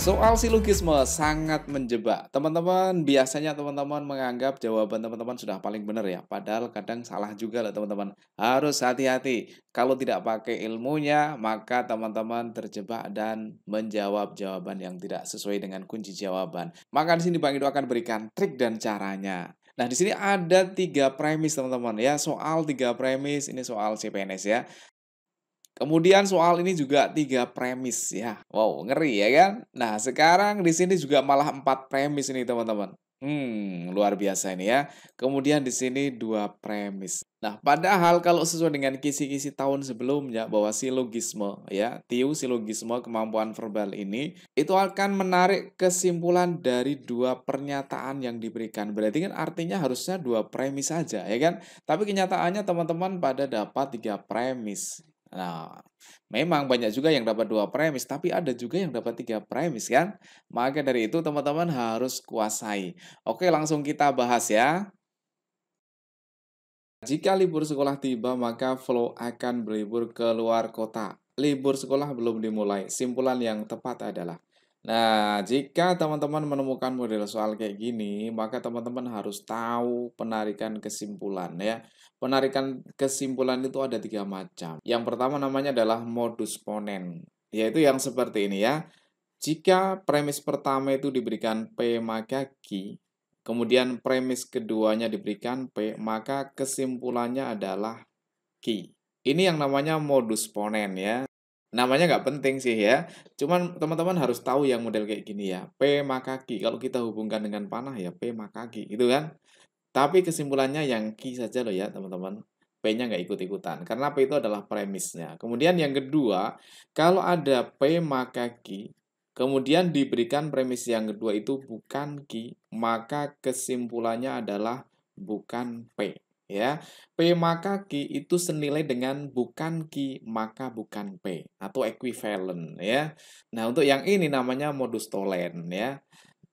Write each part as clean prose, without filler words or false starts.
Soal silogisme sangat menjebak. Teman-teman, biasanya teman-teman menganggap jawaban teman-teman sudah paling benar ya. Padahal kadang salah juga loh teman-teman. Harus hati-hati. Kalau tidak pakai ilmunya, maka teman-teman terjebak dan menjawab jawaban yang tidak sesuai dengan kunci jawaban. Maka di sini Bang Ido akan berikan trik dan caranya. Nah, di sini ada 3 premis teman-teman ya. Soal 3 premis, ini soal CPNS ya. Kemudian soal ini juga 3 premis ya. Wow, ngeri ya kan? Nah, sekarang di sini juga malah 4 premis ini teman-teman. Luar biasa ini ya. Kemudian di sini 2 premis. Nah, padahal kalau sesuai dengan kisi-kisi tahun sebelumnya bahwa silogisme ya, silogisme kemampuan verbal ini itu akan menarik kesimpulan dari 2 pernyataan yang diberikan. Berarti kan artinya harusnya 2 premis saja ya kan? Tapi kenyataannya teman-teman pada dapat 3 premis. Nah, memang banyak juga yang dapat 2 premis, tapi ada juga yang dapat 3 premis kan? Maka dari itu teman-teman harus kuasai. Oke, langsung kita bahas ya. Jika libur sekolah tiba, maka Flo akan berlibur ke luar kota. Libur sekolah belum dimulai. Simpulan yang tepat adalah. Nah, jika teman-teman menemukan model soal kayak gini, maka teman-teman harus tahu penarikan kesimpulan ya. Penarikan kesimpulan itu ada 3 macam. Yang pertama namanya adalah modus ponen, yaitu yang seperti ini ya. Jika premis pertama itu diberikan P maka Q, kemudian premis keduanya diberikan P, maka kesimpulannya adalah Q. Ini yang namanya modus ponen ya. Namanya nggak penting sih ya. Cuman teman-teman harus tahu yang model kayak gini ya. P maka Q. Kalau kita hubungkan dengan panah ya P maka Q. Gitu kan. Tapi kesimpulannya yang Q saja loh ya teman-teman. P-nya nggak ikut-ikutan. Karena P itu adalah premisnya. Kemudian yang kedua, kalau ada P maka Q, kemudian diberikan premis yang kedua itu bukan Q, maka kesimpulannya adalah bukan P. Ya, P maka Q itu senilai dengan bukan Q maka bukan P atau equivalent ya. Nah, untuk yang ini namanya modus tolen ya.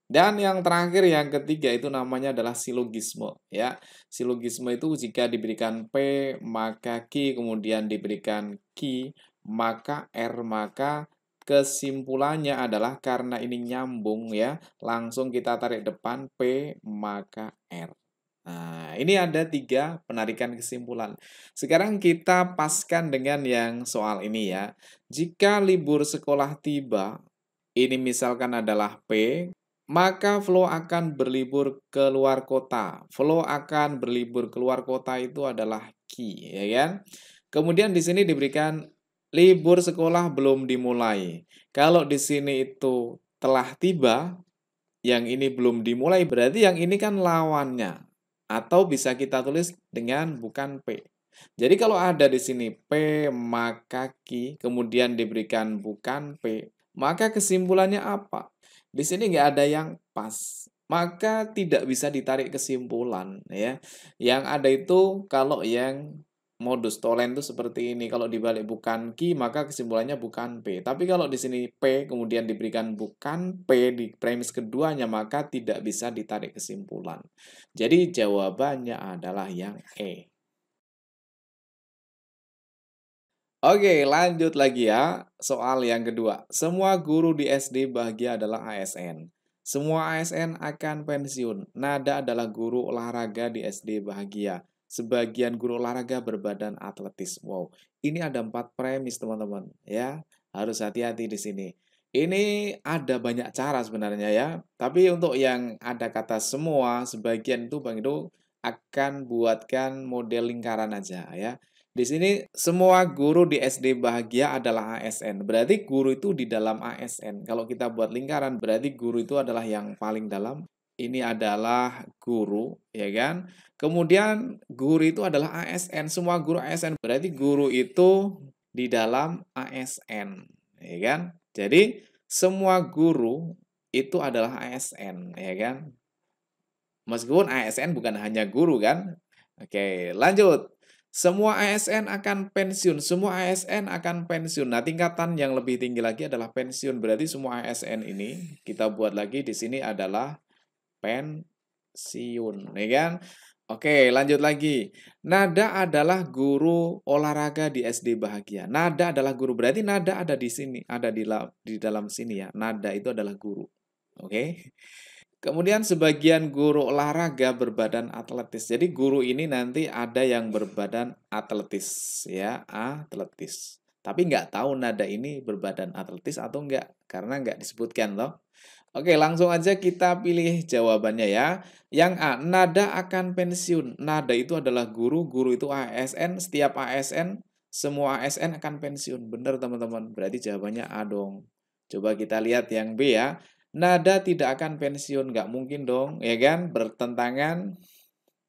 Dan yang terakhir yang ketiga itu namanya adalah silogisme ya. Silogisme itu jika diberikan P maka Q kemudian diberikan Q maka R maka kesimpulannya adalah karena ini nyambung ya, langsung kita tarik depan P maka R. Nah, ini ada 3 penarikan kesimpulan. Sekarang kita paskan dengan yang soal ini ya. Jika libur sekolah tiba, ini misalkan adalah P, maka Flo akan berlibur ke luar kota. Flo akan berlibur ke luar kota itu adalah Q, ya kan? Kemudian di sini diberikan libur sekolah belum dimulai. Kalau di sini itu telah tiba, yang ini belum dimulai, berarti yang ini kan lawannya. Atau bisa kita tulis dengan bukan P. Jadi kalau ada di sini P maka Q, kemudian diberikan bukan P, maka kesimpulannya apa? Di sini nggak ada yang pas. Maka tidak bisa ditarik kesimpulan ya. Yang ada itu kalau yang modus tolen itu seperti ini. Kalau dibalik bukan Q, maka kesimpulannya bukan P. Tapi kalau di sini P kemudian diberikan bukan P di premis keduanya, maka tidak bisa ditarik kesimpulan. Jadi jawabannya adalah yang E. Oke, lanjut lagi ya. Soal yang kedua. Semua guru di SD bahagia adalah ASN. Semua ASN akan pensiun. Nada adalah guru olahraga di SD bahagia. Sebagian guru olahraga berbadan atletis. Wow, ini ada 4 premis teman-teman. Ya, harus hati-hati di sini. Ini ada banyak cara sebenarnya ya. Tapi untuk yang ada kata semua, sebagian itu Bang Ido akan buatkan model lingkaran aja ya. Di sini semua guru di SD bahagia adalah ASN. Berarti guru itu di dalam ASN. Kalau kita buat lingkaran berarti guru itu adalah yang paling dalam. Ini adalah guru, ya kan? Kemudian guru itu adalah ASN. Semua guru ASN. Berarti guru itu di dalam ASN, ya kan? Jadi semua guru itu adalah ASN, ya kan? Meskipun ASN bukan hanya guru kan? Oke, lanjut. Semua ASN akan pensiun. Semua ASN akan pensiun. Nah, tingkatan yang lebih tinggi lagi adalah pensiun. Berarti semua ASN ini kita buat lagi di sini adalah pensiun, ya kan? Oke, lanjut lagi. Nada adalah guru olahraga di SD Bahagia. Nada adalah guru, berarti nada ada di sini, ada di dalam sini ya. Nada itu adalah guru. Oke. Kemudian sebagian guru olahraga berbadan atletis. Jadi guru ini nanti ada yang berbadan atletis ya, atletis. Tapi nggak tahu nada ini berbadan atletis atau enggak, karena nggak disebutkan loh. Oke, langsung aja kita pilih jawabannya ya. Yang A, nada akan pensiun. Nada itu adalah guru, guru itu ASN, setiap ASN, semua ASN akan pensiun. Benar teman-teman, berarti jawabannya A dong. Coba kita lihat yang B ya. Nada tidak akan pensiun, nggak mungkin dong, ya kan? Bertentangan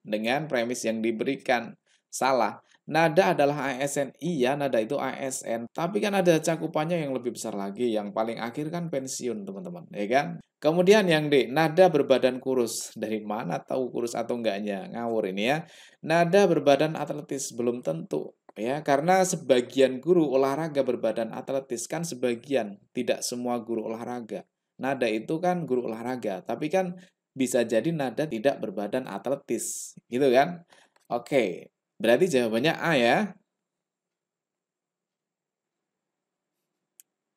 dengan premis yang diberikan. Salah. Nada adalah ASN. Iya, nada itu ASN. Tapi kan ada cakupannya yang lebih besar lagi. Yang paling akhir kan pensiun, teman-teman. Ya kan? Kemudian yang D, nada berbadan kurus. Dari mana tahu kurus atau enggaknya? Ngawur ini ya. Nada berbadan atletis. Belum tentu. Ya, karena sebagian guru olahraga berbadan atletis kan sebagian. Tidak semua guru olahraga. Nada itu kan guru olahraga. Tapi kan bisa jadi nada tidak berbadan atletis, gitu kan? Oke, berarti jawabannya A ya.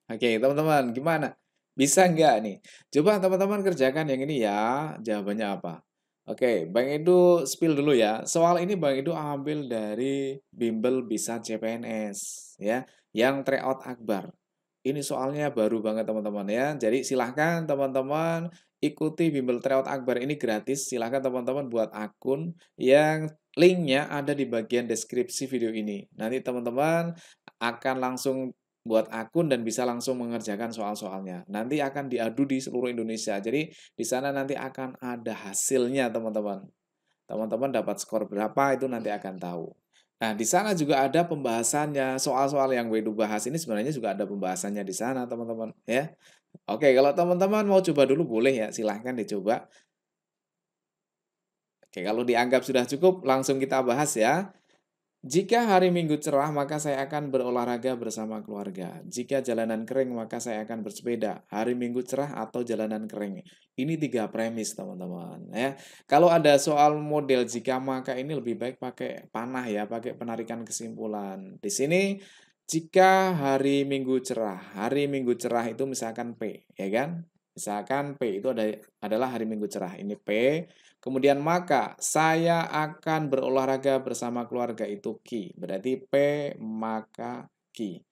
Oke, teman-teman, gimana? Bisa nggak nih? Coba teman-teman kerjakan yang ini ya. Jawabannya apa? Oke, Bang Edu spill dulu ya. Soal ini Bang Edu ambil dari Bimbel Bisa CPNS ya, yang tryout Akbar. Ini soalnya baru banget teman-teman ya. Jadi silahkan teman-teman ikuti Bimbel Tryout Akbar ini gratis. Silahkan teman-teman buat akun yang linknya ada di bagian deskripsi video ini. Nanti teman-teman akan langsung buat akun dan bisa langsung mengerjakan soal-soalnya. Nanti akan diadu di seluruh Indonesia. Jadi di sana nanti akan ada hasilnya teman-teman. Teman-teman dapat skor berapa itu nanti akan tahu. Nah, di sana juga ada pembahasannya. Soal-soal yang Wedu bahas ini sebenarnya juga ada pembahasannya di sana, teman-teman, ya. Oke, kalau teman-teman mau coba dulu boleh ya, silahkan dicoba. Oke, kalau dianggap sudah cukup, langsung kita bahas ya. Jika hari Minggu cerah, maka saya akan berolahraga bersama keluarga. Jika jalanan kering, maka saya akan bersepeda. Hari Minggu cerah atau jalanan kering. Ini tiga premis, teman-teman. Ya, kalau ada soal model jika maka ini lebih baik pakai panah ya, pakai penarikan kesimpulan. Di sini, jika hari Minggu cerah, hari Minggu cerah itu misalkan P, ya kan? Misalkan P itu adalah hari Minggu cerah. Ini P. Kemudian maka saya akan berolahraga bersama keluarga itu ki. Berarti P maka ki.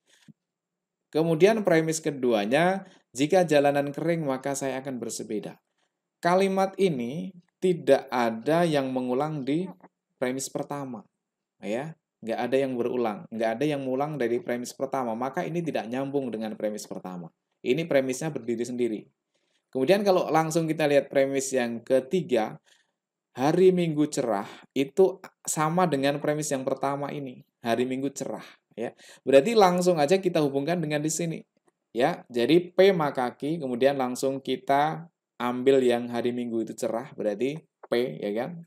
Kemudian premis keduanya, jika jalanan kering maka saya akan bersepeda. Kalimat ini tidak ada yang mengulang di premis pertama, ya. Nggak ada yang berulang, nggak ada yang mengulang dari premis pertama, maka ini tidak nyambung dengan premis pertama. Ini premisnya berdiri sendiri. Kemudian kalau langsung kita lihat premis yang ketiga, hari Minggu cerah itu sama dengan premis yang pertama ini, hari Minggu cerah, ya. Berarti langsung aja kita hubungkan dengan di sini, ya. Jadi P maka Q, kemudian langsung kita ambil yang hari Minggu itu cerah, berarti P, ya kan?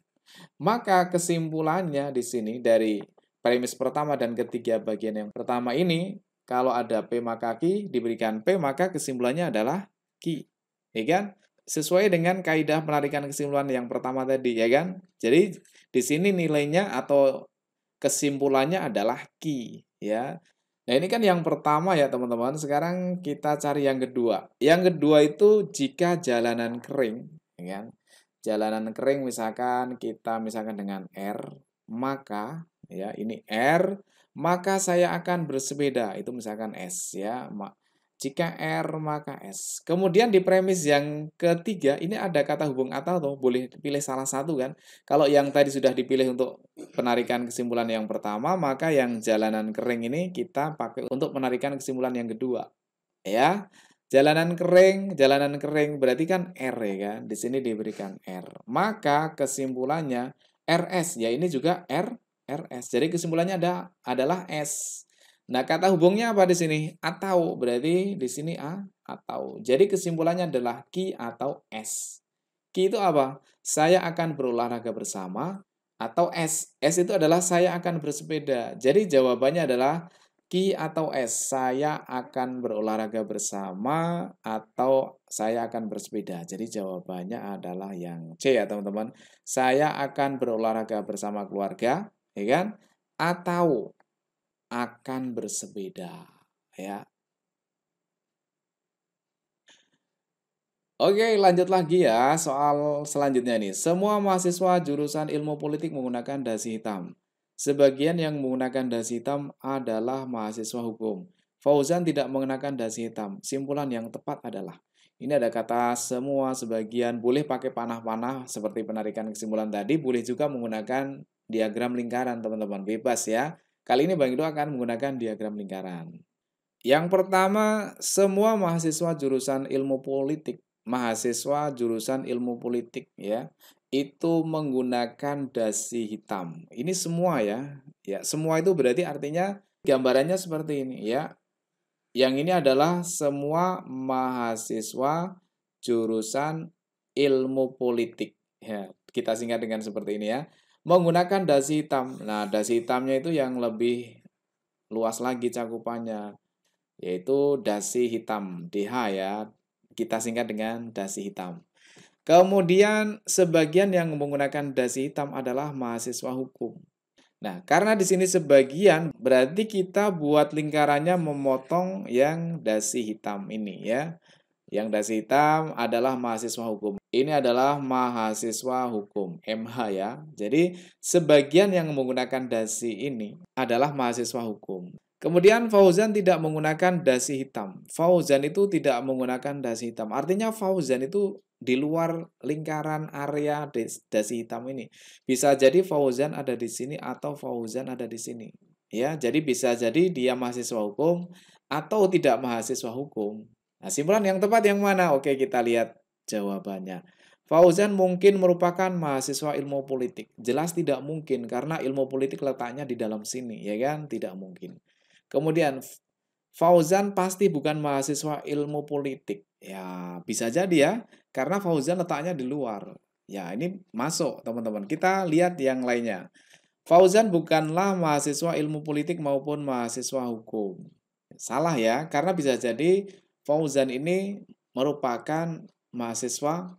Maka kesimpulannya di sini dari premis pertama dan ketiga bagian yang pertama ini, kalau ada P maka Q, diberikan P, maka kesimpulannya adalah Q, ya kan? Sesuai dengan kaidah penarikan kesimpulan yang pertama tadi, ya kan? Jadi di sini nilainya atau kesimpulannya adalah Q, ya. Nah, ini kan yang pertama ya, teman-teman. Sekarang kita cari yang kedua. Yang kedua itu jika jalanan kering, ya kan? Jalanan kering misalkan kita misalkan dengan R, maka ya ini R, maka saya akan bersepeda. Itu misalkan S ya. Jika R maka S. Kemudian di premis yang ketiga ini ada kata hubung atau tuh, boleh pilih salah satu kan. Kalau yang tadi sudah dipilih untuk penarikan kesimpulan yang pertama, maka yang jalanan kering ini kita pakai untuk penarikan kesimpulan yang kedua. Ya. Jalanan kering berarti kan R ya kan. Di sini diberikan R. Maka kesimpulannya RS ya ini juga RS. Jadi kesimpulannya adalah S. Nah, kata hubungnya apa di sini? Atau berarti di sini atau. Jadi kesimpulannya adalah Ki atau S. Ki itu apa? Saya akan berolahraga bersama atau S. S itu adalah saya akan bersepeda. Jadi jawabannya adalah Q atau S? Saya akan berolahraga bersama atau saya akan bersepeda. Jadi jawabannya adalah yang C ya teman-teman. Saya akan berolahraga bersama keluarga, ya kan? Atau akan bersepeda, ya. Oke, lanjut lagi ya soal selanjutnya nih. Semua mahasiswa jurusan ilmu politik menggunakan dasi hitam. Sebagian yang menggunakan dasi hitam adalah mahasiswa hukum. Fauzan tidak mengenakan dasi hitam. Simpulan yang tepat adalah ini ada kata semua, sebagian, boleh pakai panah-panah seperti penarikan kesimpulan tadi, boleh juga menggunakan diagram lingkaran, teman-teman. Bebas ya. Kali ini Bang Ido akan menggunakan diagram lingkaran. Yang pertama, semua mahasiswa jurusan ilmu politik, ya, itu menggunakan dasi hitam. Ini semua ya. Ya, semua itu berarti artinya gambarannya seperti ini ya. Yang ini adalah semua mahasiswa jurusan ilmu politik. Ya, kita singkat dengan seperti ini ya. Menggunakan dasi hitam. Nah, dasi hitamnya itu yang lebih luas lagi cakupannya, yaitu dasi hitam, DH ya. Kita singkat dengan dasi hitam. Kemudian sebagian yang menggunakan dasi hitam adalah mahasiswa hukum. Nah, karena di sini sebagian, berarti kita buat lingkarannya memotong yang dasi hitam ini ya. Yang dasi hitam adalah mahasiswa hukum. Ini adalah mahasiswa hukum, MH ya. Jadi sebagian yang menggunakan dasi ini adalah mahasiswa hukum. Kemudian Fauzan tidak menggunakan dasi hitam. Fauzan itu tidak menggunakan dasi hitam. Artinya Fauzan itu di luar lingkaran area dasi hitam ini. Bisa jadi Fauzan ada di sini atau Fauzan ada di sini. Ya, jadi bisa jadi dia mahasiswa hukum atau tidak mahasiswa hukum. Nah, simpulan yang tepat yang mana? Oke, kita lihat jawabannya. Fauzan mungkin merupakan mahasiswa ilmu politik. Jelas tidak mungkin karena ilmu politik letaknya di dalam sini, ya kan? Tidak mungkin. Kemudian Fauzan pasti bukan mahasiswa ilmu politik. Ya, bisa jadi ya, karena Fauzan letaknya di luar. Ya, ini masuk, teman-teman. Kita lihat yang lainnya. Fauzan bukanlah mahasiswa ilmu politik maupun mahasiswa hukum. Salah ya, karena bisa jadi Fauzan ini merupakan mahasiswa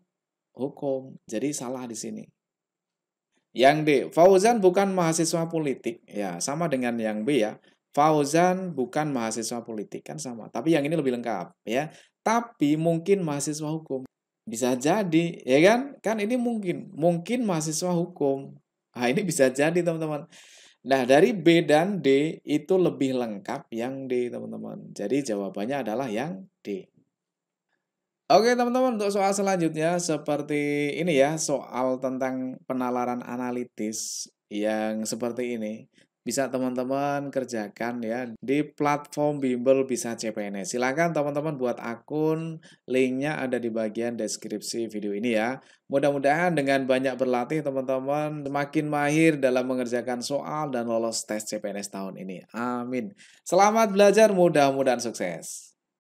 hukum. Jadi salah di sini. Yang D, Fauzan bukan mahasiswa politik. Ya, sama dengan yang B ya. Fauzan bukan mahasiswa politik, kan sama. Tapi yang ini lebih lengkap ya. Tapi mungkin mahasiswa hukum. Bisa jadi, ya kan? Kan ini mungkin mahasiswa hukum. Nah, ini bisa jadi, teman-teman. Nah, dari B dan D itu lebih lengkap yang D, teman-teman. Jadi jawabannya adalah yang D. Oke teman-teman, untuk soal selanjutnya seperti ini ya, soal tentang penalaran analitis yang seperti ini. Bisa teman-teman kerjakan ya di platform Bimbel Bisa CPNS. Silakan teman-teman buat akun, linknya ada di bagian deskripsi video ini ya. Mudah-mudahan dengan banyak berlatih teman-teman semakin mahir dalam mengerjakan soal dan lolos tes CPNS tahun ini. Amin. Selamat belajar, mudah-mudahan sukses.